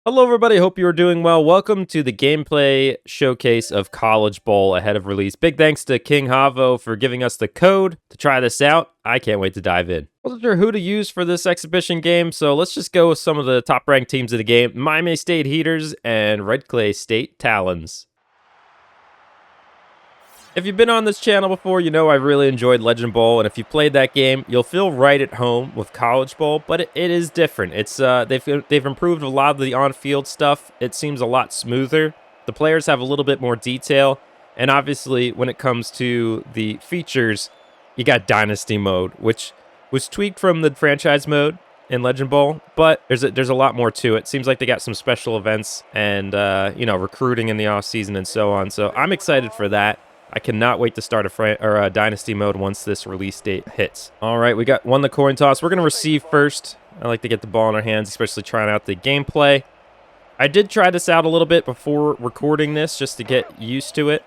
Hello, everybody. Hope you are doing well. Welcome to the gameplay showcase of College Bowl ahead of release. Big thanks to King Havo for giving us the code to try this out. I can't wait to dive in. Wasn't sure who to use for this exhibition game, so let's just go with some of the top-ranked teams of the game. Miami State Heaters and Red Clay State Talons. If you've been on this channel before, you know I really enjoyed Legend Bowl, and if you played that game, you'll feel right at home with College Bowl, but it is different. It's they've improved a lot of the on-field stuff. It seems a lot smoother. The players have a little bit more detail, and obviously when it comes to the features, you got Dynasty mode, which was tweaked from the franchise mode in Legend Bowl, but there's a lot more to it. Seems like they got some special events and recruiting in the off-season and so on, so I'm excited for that. I cannot wait to start a Dynasty mode once this release date hits. All right, we won the coin toss. We're going to receive first. I like to get the ball in our hands, especially trying out the gameplay. I did try this out a little bit before recording this just to get used to it.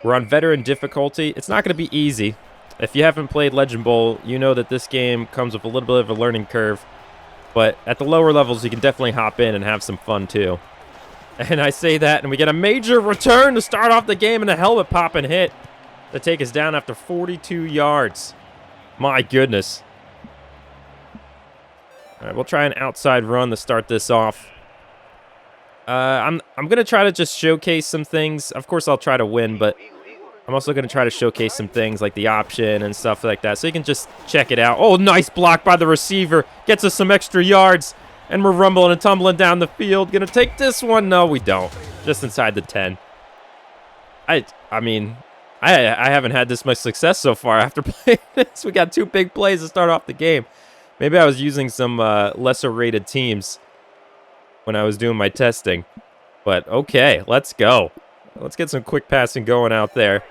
We're on veteran difficulty. It's not going to be easy. If you haven't played Legend Bowl, you know that this game comes with a little bit of a learning curve. But at the lower levels, you can definitely hop in and have some fun too. And I say that, and we get a major return to start off the game, and a helmet pop and hit to take us down after 42 yards. My goodness. All right, we'll try an outside run to start this off. I'm going to try to just showcase some things. Of course, I'll try to win, but I'm also going to try to showcase some things like the option and stuff like that, so you can just check it out. Oh, nice block by the receiver. Gets us some extra yards. And we're rumbling and tumbling down the field. Gonna take this one? No, we don't. Just inside the 10. I mean, I haven't had this much success so far after playing this. We got two big plays to start off the game. Maybe I was using some lesser rated teams when I was doing my testing. But okay, let's go. Let's get some quick passing going out there.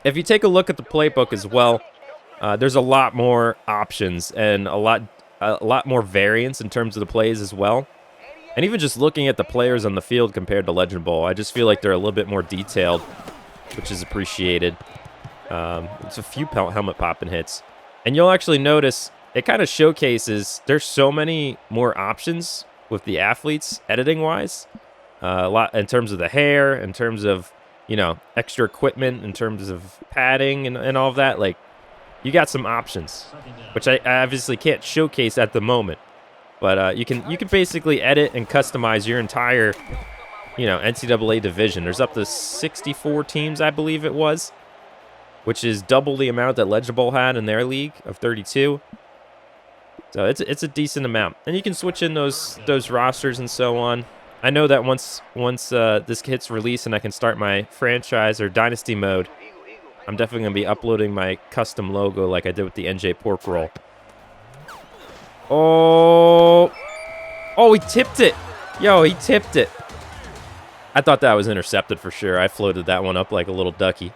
If you take a look at the playbook as well, there's a lot more options and a lot more variance in terms of the plays as well. And even just looking at the players on the field compared to Legend Bowl, I just feel like they're a little bit more detailed, which is appreciated. It's a few helmet popping hits. And you'll actually notice it kind of showcases there's so many more options with the athletes editing-wise. A lot in terms of the hair, in terms of, extra equipment, in terms of padding and all of that. Like, you got some options, which I obviously can't showcase at the moment, but you can basically edit and customize your entire, NCAA division. There's up to 64 teams, I believe it was, which is double the amount that Legend Bowl had in their league of 32. So it's a decent amount, and you can switch in those rosters and so on. I know that once this hits release and I can start my franchise or dynasty mode, I'm definitely going to be uploading my custom logo like I did with the NJ pork roll. Oh, he tipped it. Yo, he tipped it. I thought that was intercepted for sure. I floated that one up like a little ducky.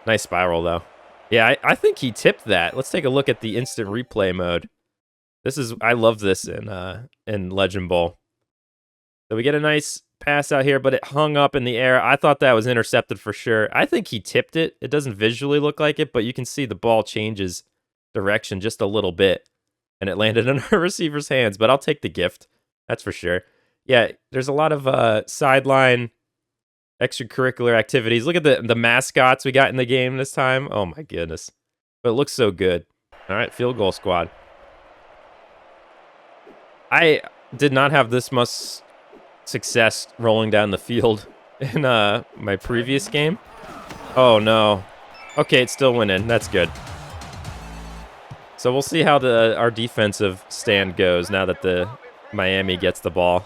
Nice spiral, though. Yeah, I think he tipped that. Let's take a look at the instant replay mode. I love this in Legend Bowl. So we get a nice pass out here, but it hung up in the air. I thought that was intercepted for sure. I think he tipped it. It doesn't visually look like it, but you can see the ball changes direction just a little bit, and it landed in our receiver's hands, but I'll take the gift. That's for sure. Yeah, there's a lot of sideline extracurricular activities. Look at the mascots we got in the game this time. Oh, my goodness. But it looks so good. All right, field goal squad. I did not have this much success rolling down the field in my previous game. Oh no. Okay, it's still winning. That's good. So we'll see how our defensive stand goes now that the Miami gets the ball.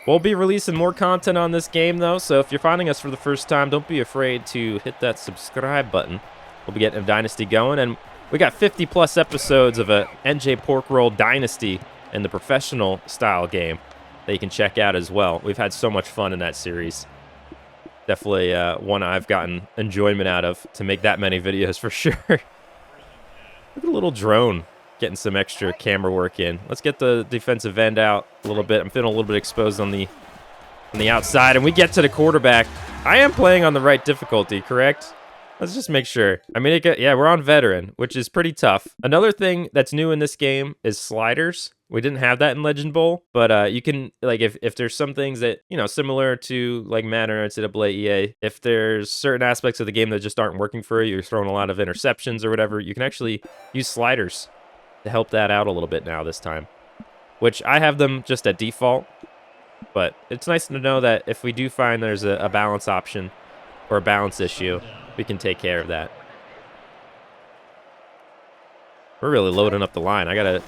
We'll be releasing more content on this game though, so if you're finding us for the first time, don't be afraid to hit that subscribe button. We'll be getting a dynasty going, and we got 50 plus episodes of a NJ Pork Roll Dynasty in the professional style game that you can check out as well. We've had so much fun in that series. Definitely one I've gotten enjoyment out of to make that many videos for sure. Look at the little drone getting some extra camera work in. Let's get the defensive end out a little bit. I'm feeling a little bit exposed on the outside, and we get to the quarterback. I am playing on the right difficulty, correct? Let's just make sure. I mean, yeah, we're on veteran, which is pretty tough. Another thing that's new in this game is sliders. We didn't have that in Legend Bowl, but you can, like, if there's some things that, you know, similar to, like, Madden or NCAA EA, if there's certain aspects of the game that just aren't working for you, you're throwing a lot of interceptions or whatever, you can actually use sliders to help that out a little bit now this time, which I have them just at default, but it's nice to know that if we do find there's a balance option or a balance issue, we can take care of that. We're really loading up the line. I gotta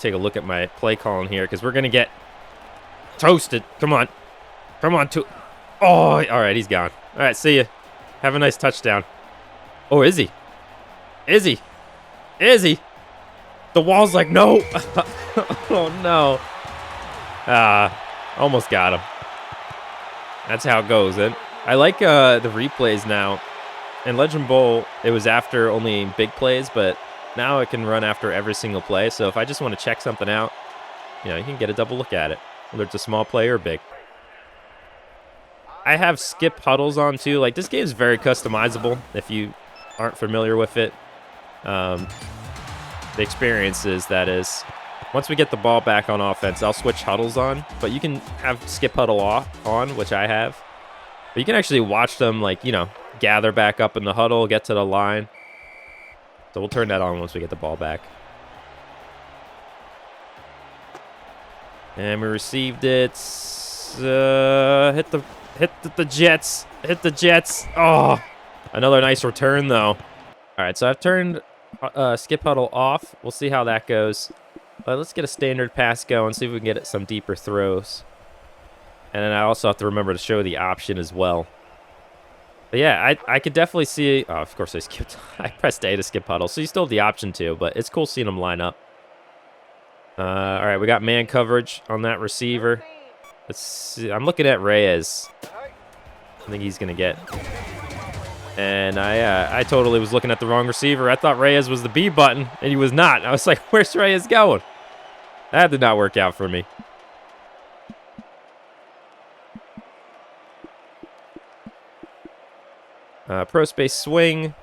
take a look at my play calling here because we're gonna get toasted. Come on, oh, all right, he's gone. All right, see ya. Have a nice touchdown. Oh, is he? The wall's like, no. Oh no. Almost got him. That's how it goes. And I like the replays now. In Legend Bowl, it was after only big plays, but now it can run after every single play. So if I just want to check something out, you know, you can get a double look at it, whether it's a small play or big. I have skip huddles on too. Like, this game is very customizable if you aren't familiar with it. The experience is, that is, once we get the ball back on offense, I'll switch huddles on, but you can have skip huddle on, which I have. But you can actually watch them, like, you know, gather back up in the huddle, get to the line. So we'll turn that on once we get the ball back. And we received it. Hit the Jets. Hit the Jets. Oh, another nice return, though. All right, so I've turned skip huddle off. We'll see how that goes. But let's get a standard pass going, see if we can get some deeper throws. And then I also have to remember to show the option as well. But yeah, I could definitely see... Oh, of course I skipped. I pressed A to skip huddle, so you still have the option too, but it's cool seeing them line up. All right, we got man coverage on that receiver. Let's see. I'm looking at Reyes. I think he's going to get... And I totally was looking at the wrong receiver. I thought Reyes was the B button, and he was not. I was like, where's Reyes going? That did not work out for me. Pro space swing,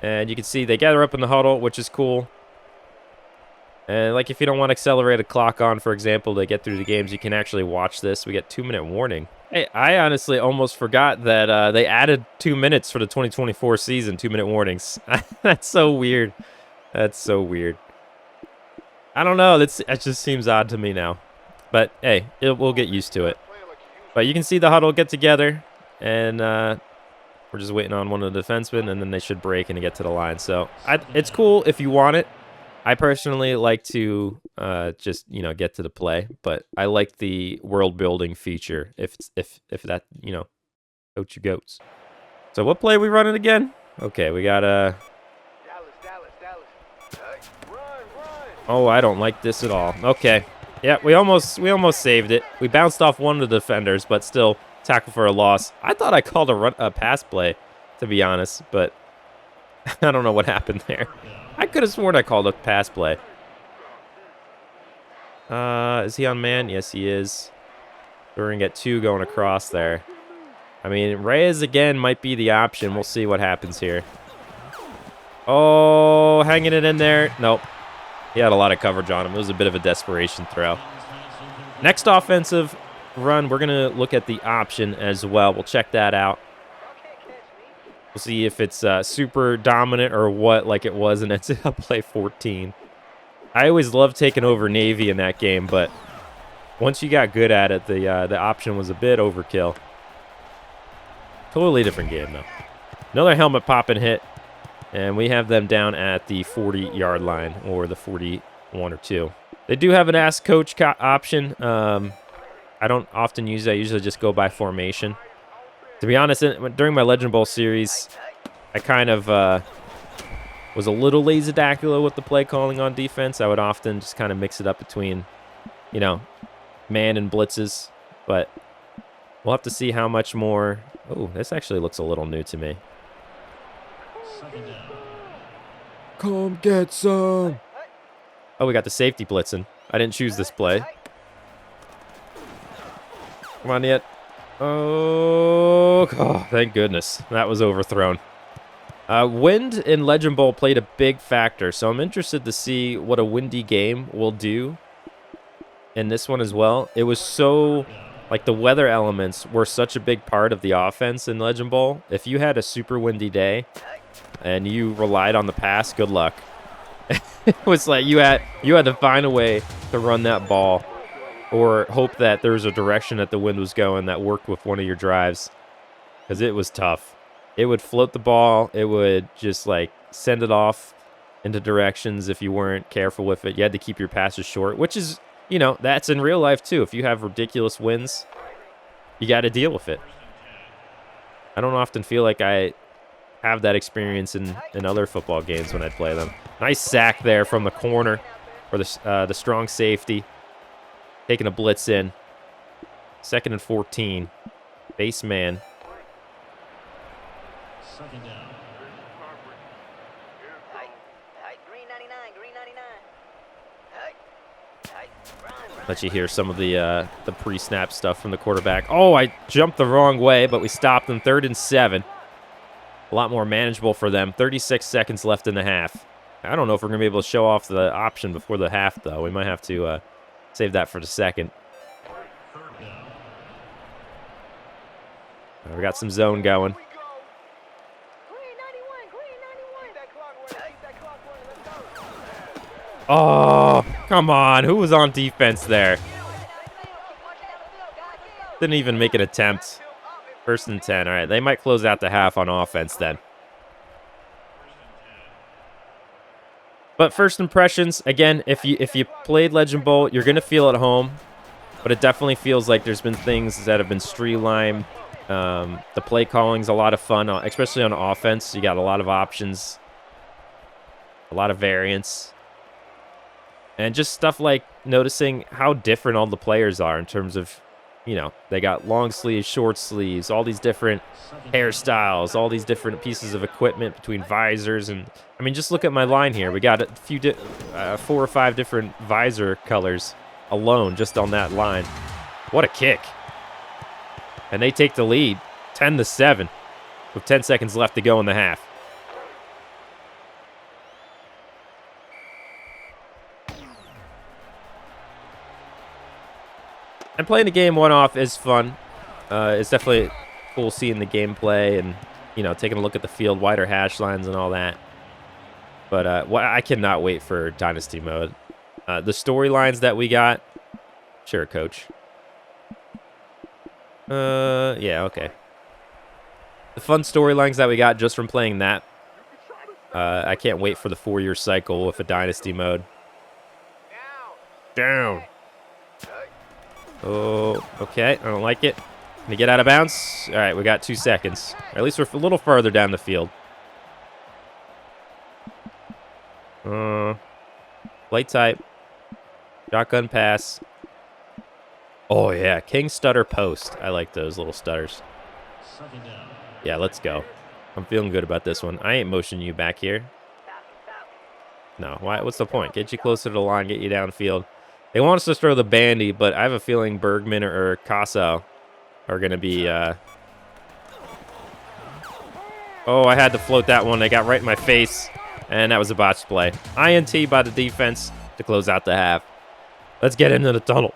and you can see they gather up in the huddle, which is cool. And like, if you don't want accelerated clock on, for example, to get through the games, you can actually watch this. We get 2-minute warning. Hey, I honestly almost forgot that they added 2 minutes for the 2024 season, 2-minute warnings. That's so weird. That's so weird. I don't know. It just seems odd to me now. But hey, we'll get used to it. But you can see the huddle get together, and we're just waiting on one of the defensemen, and then they should break and get to the line. So it's cool if you want it. I personally like to just, you know, get to the play, but I like the world building feature if that, you know, out you goats. So what play are we running again? Okay, we got a... Oh, I don't like this at all. Okay. Yeah, we almost saved it. We bounced off one of the defenders, but still tackle for a loss. I thought I called a pass play, to be honest, but I don't know what happened there. I could have sworn I called a pass play. Is he on man? Yes, he is. We're going to get 2 going across there. I mean, Reyes again might be the option. We'll see what happens here. Oh, hanging it in there. Nope. He had a lot of coverage on him. It was a bit of a desperation throw. Next offensive run, we're going to look at the option as well. We'll check that out. We'll see if it's super dominant or what, like it was in NCAA 14. I always loved taking over Navy in that game, but once you got good at it, the option was a bit overkill. Totally different game, though. Another helmet pop and hit, and we have them down at the 40-yard line, or the 41 or 2. They do have an Ask Coach option. I don't often use it. I usually just go by formation. To be honest, during my Legend Bowl series, I kind of was a little lazy-dacular with the play calling on defense. I would often just kind of mix it up between, you know, man and blitzes. But we'll have to see how much more. Oh, this actually looks a little new to me. Come get some. Oh, we got the safety blitzing. I didn't choose this play. Come on, yet. Oh, thank goodness. That was overthrown. Wind in Legend Bowl played a big factor, so I'm interested to see what a windy game will do in this one as well. It was so, like, the weather elements were such a big part of the offense in Legend Bowl. If you had a super windy day and you relied on the pass, good luck. It was like you had to find a way to run that ball or hope that there was a direction that the wind was going that worked with one of your drives, because it was tough. It would float the ball. It would just, like, send it off into directions if you weren't careful with it. You had to keep your passes short, which is, you know, that's in real life too. If you have ridiculous winds, you got to deal with it. I don't often feel like I have that experience in other football games when I play them. Nice sack there from the corner for the strong safety. Taking a blitz in. 2nd and 14. Base man. Second down. Let you hear some of the pre-snap stuff from the quarterback. Oh, I jumped the wrong way, but we stopped them. 3rd and 7. A lot more manageable for them. 36 seconds left in the half. I don't know if we're going to be able to show off the option before the half, though. We might have to save that for the second. We got some zone going. Oh, come on. Who was on defense there? Didn't even make an attempt. 1st and 10. All right, they might close out the half on offense then. But first impressions, again, if you played Legend Bowl, you're going to feel at home. But it definitely feels like there's been things that have been streamlined. The play calling's a lot of fun, especially on offense. You got a lot of options, a lot of variance. And just stuff like noticing how different all the players are in terms of, you know, they got long sleeves, short sleeves, all these different hairstyles, all these different pieces of equipment between visors. And, I mean, just look at my line here. We got a few, 4 or 5 different visor colors alone just on that line. What a kick. And they take the lead, 10-7, with 10 seconds left to go in the half. And playing the game one-off is fun. It's definitely cool seeing the gameplay and, you know, taking a look at the field, wider hash lines and all that. But I cannot wait for Dynasty mode. The storylines that we got. Sure, coach. Yeah, okay. The fun storylines that we got just from playing that. I can't wait for the 4-year cycle with a Dynasty mode. Down. Oh, okay. I don't like it. Can you get out of bounds? All right, we got 2 seconds. Or at least we're a little further down the field. Play type. Shotgun pass. Oh, yeah. King stutter post. I like those little stutters. Yeah, let's go. I'm feeling good about this one. I ain't motioning you back here. No. Why? What's the point? Get you closer to the line, get you downfield. They want us to throw the bandy, but I have a feeling Bergman or Casso are going to be... Oh, I had to float that one. They got right in my face, and that was a botched play. INT by the defense to close out the half. Let's get into the tunnel.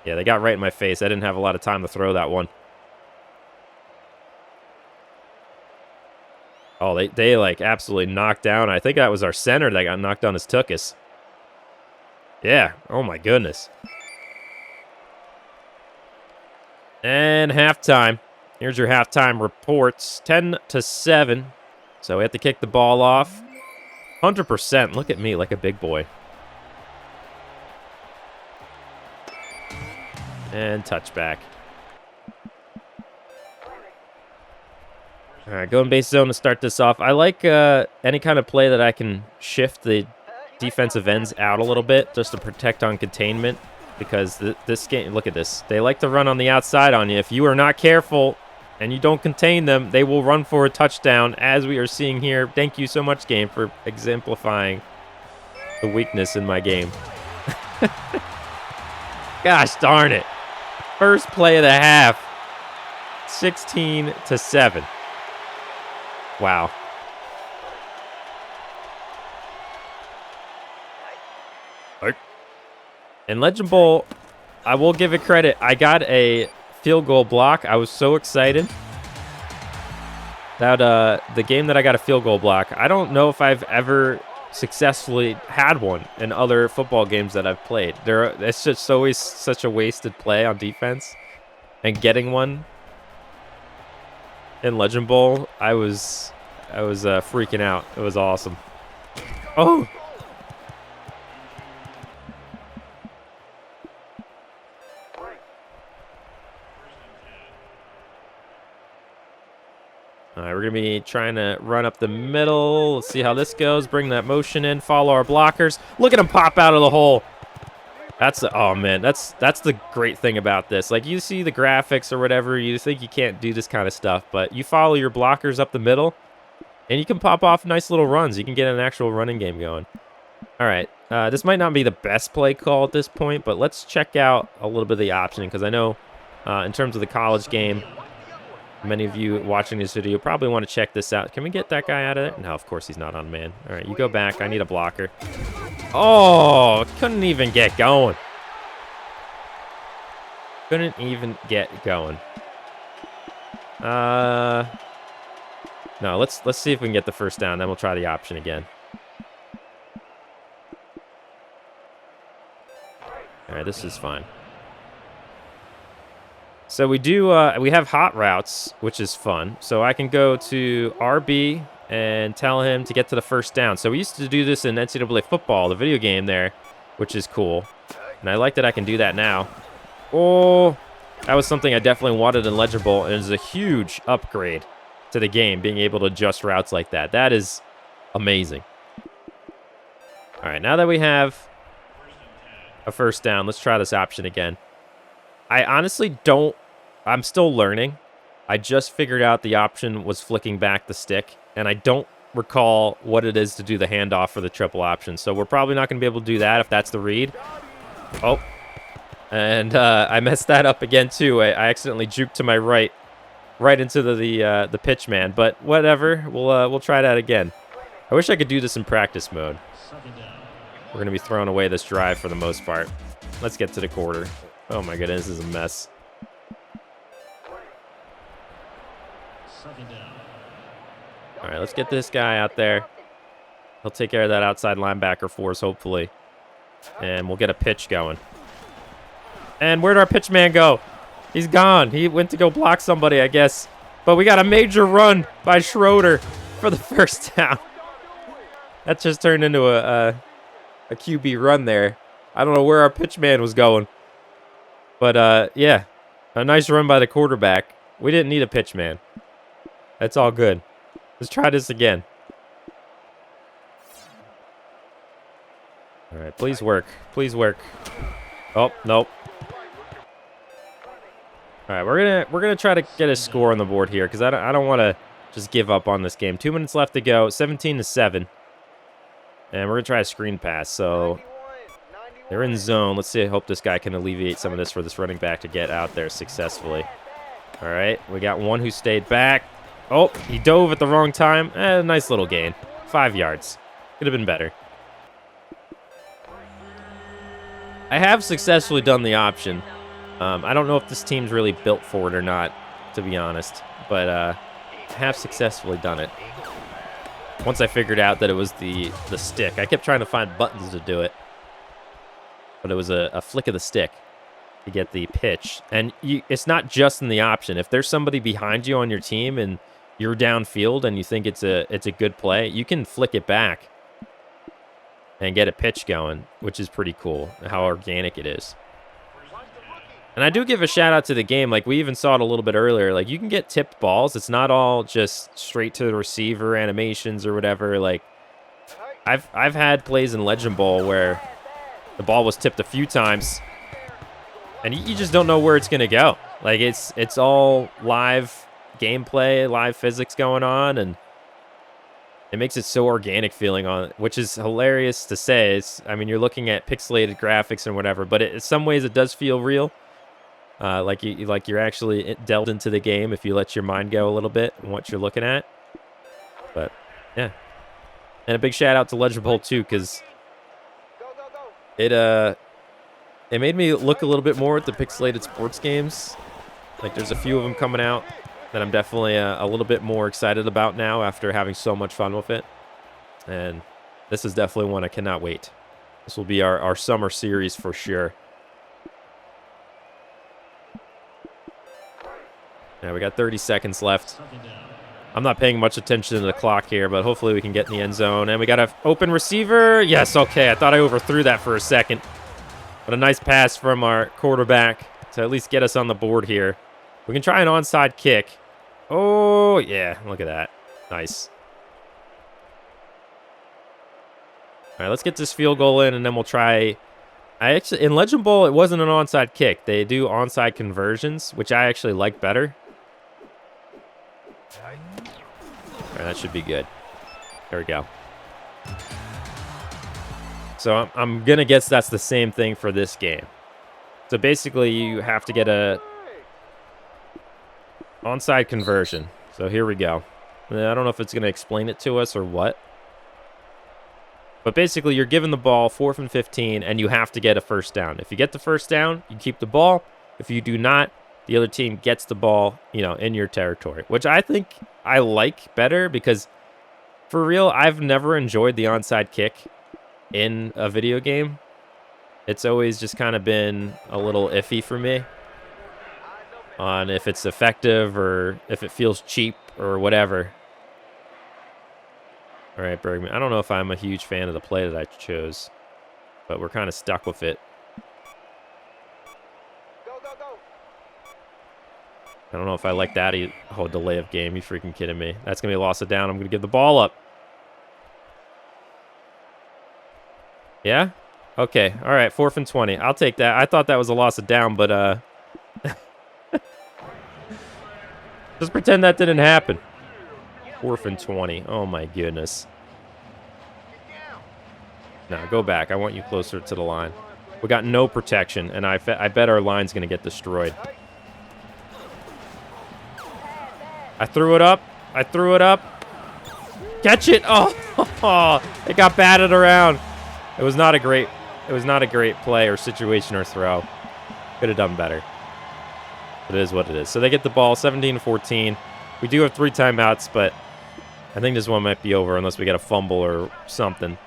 Yeah, they got right in my face. I didn't have a lot of time to throw that one. Oh, they like absolutely knocked down. I think that was our center that got knocked on his tuchus. Yeah. Oh, my goodness. And halftime. Here's your halftime reports. 10-7. So we have to kick the ball off. 100%. Look at me like a big boy. And touchback. All right, going base zone to start this off. I like any kind of play that I can shift the defensive ends out a little bit just to protect on containment, because this game, look at this. They like to run on the outside on you. If you are not careful and you don't contain them, they will run for a touchdown, as we are seeing here. Thank you so much, game, for exemplifying the weakness in my game. Gosh darn it. First play of the half. 16-7. Wow. In Legend Bowl, I will give it credit. I got a field goal block. I was so excited. That the game that I got a field goal block, I don't know if I've ever successfully had one in other football games that I've played. It's just always such a wasted play on defense. And getting one in Legend Bowl, I was freaking out. It was awesome. Oh! All right, we're going to be trying to run up the middle. Let's see how this goes. Bring that motion in. Follow our blockers. Look at him pop out of the hole. Oh, man. That's the great thing about this. Like, you see the graphics or whatever. You think you can't do this kind of stuff. But you follow your blockers up the middle, and you can pop off nice little runs. You can get an actual running game going. All right. This might not be the best play call at this point, but let's check out a little bit of the optioning. Because I know in terms of the college game, many of you watching this video probably want to check this out. Can we get that guy out of there? No, of course he's not on man. All right, you go back. I need a blocker. Oh, couldn't even get going. Couldn't even get going. No, let's see if we can get the first down. Then we'll try the option again. All right, this is fine. So we have hot routes, which is fun. So I can go to RB and tell him to get to the first down. So we used to do this in NCAA football, the video game there, which is cool. And I like that I can do that now. Oh, that was something I definitely wanted in Legend Bowl, and it was a huge upgrade to the game, being able to adjust routes like that. That is amazing. All right, now that we have a first down, let's try this option again. I honestly don't. I'm still learning. I just figured out the option was flicking back the stick, and I don't recall what it is to do the handoff for the triple option. So we're probably not going to be able to do that if that's the read. Oh, and I messed that up again too. I accidentally juked to my right into the pitch man, but whatever. We'll try that again. I wish I could do this in practice mode. We're going to be throwing away this drive for the most part. Let's get to the quarter. Oh my goodness, this is a mess. All right, let's get this guy out there. He'll take care of that outside linebacker for us, hopefully. And we'll get a pitch going. And where'd our pitch man go? He's gone. He went to go block somebody, I guess. But we got a major run by Schroeder for the first down. That just turned into a QB run there. I don't know where our pitch man was going. But, yeah, a nice run by the quarterback. We didn't need a pitch man. That's all good. Let's try this again. All right, please work. Please work. Oh, nope. All right, we're gonna try to get a score on the board here because I don't want to just give up on this game. 2 minutes left to go. 17-7, and we're gonna try a screen pass. So they're in zone. Let's see. I hope this guy can alleviate some of this for this running back to get out there successfully. All right, we got one who stayed back. Oh, he dove at the wrong time. Nice little gain. 5 yards. Could have been better. I have successfully done the option. I don't know if this team's really built for it or not, to be honest. But I have successfully done it. Once I figured out that it was the stick. I kept trying to find buttons to do it. But it was a flick of the stick to get the pitch. And it's not just in the option. If there's somebody behind you on your team and you're downfield and you think it's a good play, you can flick it back and get a pitch going, which is pretty cool, how organic it is. And I do give a shout out to the game. Like, we even saw it a little bit earlier. Like, you can get tipped balls. It's not all just straight to the receiver animations or whatever. Like, I've had plays in Legend Bowl where the ball was tipped a few times and you just don't know where it's going to go. Like, it's all live gameplay, live physics going on, and it makes it so organic feeling on it, which is hilarious to say. I mean, you're looking at pixelated graphics and whatever, but in some ways it does feel real. Like you're actually delved into the game if you let your mind go a little bit and what you're looking at. Yeah. And a big shout out to Legend Bowl too, because it made me look a little bit more at the pixelated sports games. Like there's a few of them coming out that I'm definitely a little bit more excited about now after having so much fun with it. And this is definitely one I cannot wait. This will be our summer series for sure. Yeah, we got 30 seconds left. I'm not paying much attention to the clock here, but hopefully we can get in the end zone. And we got an open receiver. Yes, okay. I thought I overthrew that for a second. But a nice pass from our quarterback to at least get us on the board here. We can try an onside kick. Oh, yeah. Look at that. Nice. All right, let's get this field goal in, and then we'll try... in Legend Bowl, it wasn't an onside kick. They do onside conversions, which I actually like better. All right, that should be good. There we go. So I'm going to guess that's the same thing for this game. So basically, you have to get a onside conversion. So here we go. I don't know if it's going to explain it to us or what. But basically, you're given the ball 4th and 15, and you have to get a first down. If you get the first down, you keep the ball. If you do not, the other team gets the ball, in your territory, which I think I like better because, for real, I've never enjoyed the onside kick in a video game. It's always just kind of been a little iffy for me on if it's effective or if it feels cheap or whatever. All right, Bergman. I don't know if I'm a huge fan of the play that I chose, but we're kind of stuck with it. I don't know if I like that whole delay of game. You freaking kidding me? That's going to be a loss of down. I'm going to give the ball up. Yeah? Okay. All right, 4th and 20. I'll take that. I thought that was a loss of down, but just pretend that didn't happen. 4th and 20. Oh, my goodness. Now, go back. I want you closer to the line. We got no protection, and I bet our line's going to get destroyed. I threw it up. Catch it. Oh, it got batted around. It was not a great play or situation or throw. Could have done better. It is what it is. So they get the ball, 17-14. We do have 3 timeouts, but I think this one might be over unless we get a fumble or something.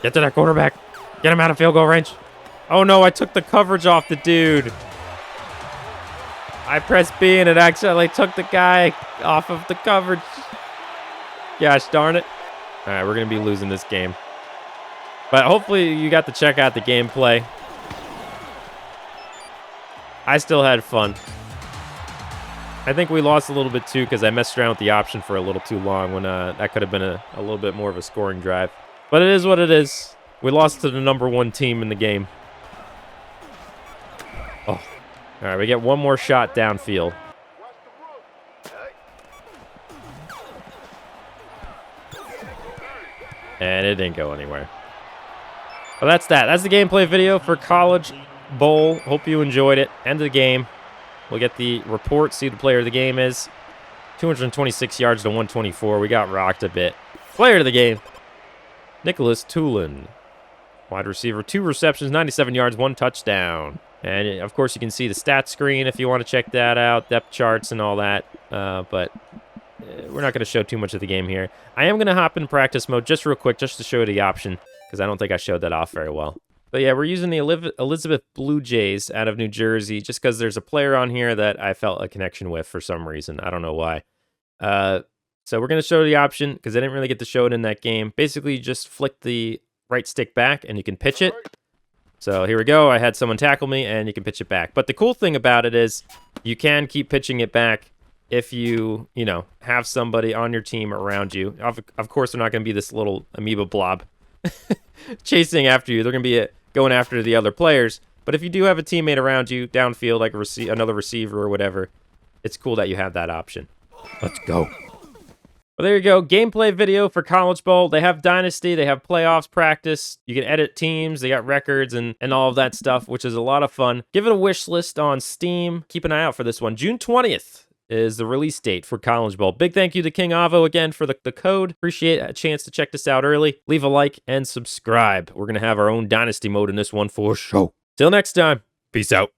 Get to that quarterback. Get him out of field goal range. Oh, no, I took the coverage off the dude. I pressed B, and it actually took the guy off of the coverage. Gosh darn it. All right, we're going to be losing this game. But hopefully you got to check out the gameplay. I still had fun. I think we lost a little bit, too, because I messed around with the option for a little too long when that could have been a little bit more of a scoring drive. But it is what it is. We lost to the #1 team in the game. Oh. All right, we get one more shot downfield. And it didn't go anywhere. Well, that's that. That's the gameplay video for College Bowl. Hope you enjoyed it. End of the game. We'll get the report, see who the player of the game is. 226 yards to 124. We got rocked a bit. Player of the game, Nicholas Tulin. Wide receiver, 2 receptions, 97 yards, 1 touchdown. And, of course, you can see the stat screen if you want to check that out, depth charts and all that. But we're not going to show too much of the game here. I am going to hop in practice mode just real quick just to show you the option because I don't think I showed that off very well. But, yeah, we're using the Elizabeth Blue Jays out of New Jersey just because there's a player on here that I felt a connection with for some reason. I don't know why. So we're going to show the option because I didn't really get to show it in that game. Basically, you just flick the right stick back and you can pitch it. So here we go. I had someone tackle me, and you can pitch it back. But the cool thing about it is you can keep pitching it back if you have somebody on your team around you. Of course, they're not going to be this little amoeba blob chasing after you. They're going to be going after the other players. But if you do have a teammate around you downfield, like another receiver or whatever, it's cool that you have that option. Let's go. Well, there you go. Gameplay video for College Bowl. They have Dynasty. They have playoffs practice. You can edit teams. They got records and all of that stuff, which is a lot of fun. Give it a wish list on Steam. Keep an eye out for this one. June 20th is the release date for College Bowl. Big thank you to King Avo again for the code. Appreciate a chance to check this out early. Leave a like and subscribe. We're going to have our own Dynasty mode in this one for sure. Till next time, peace out.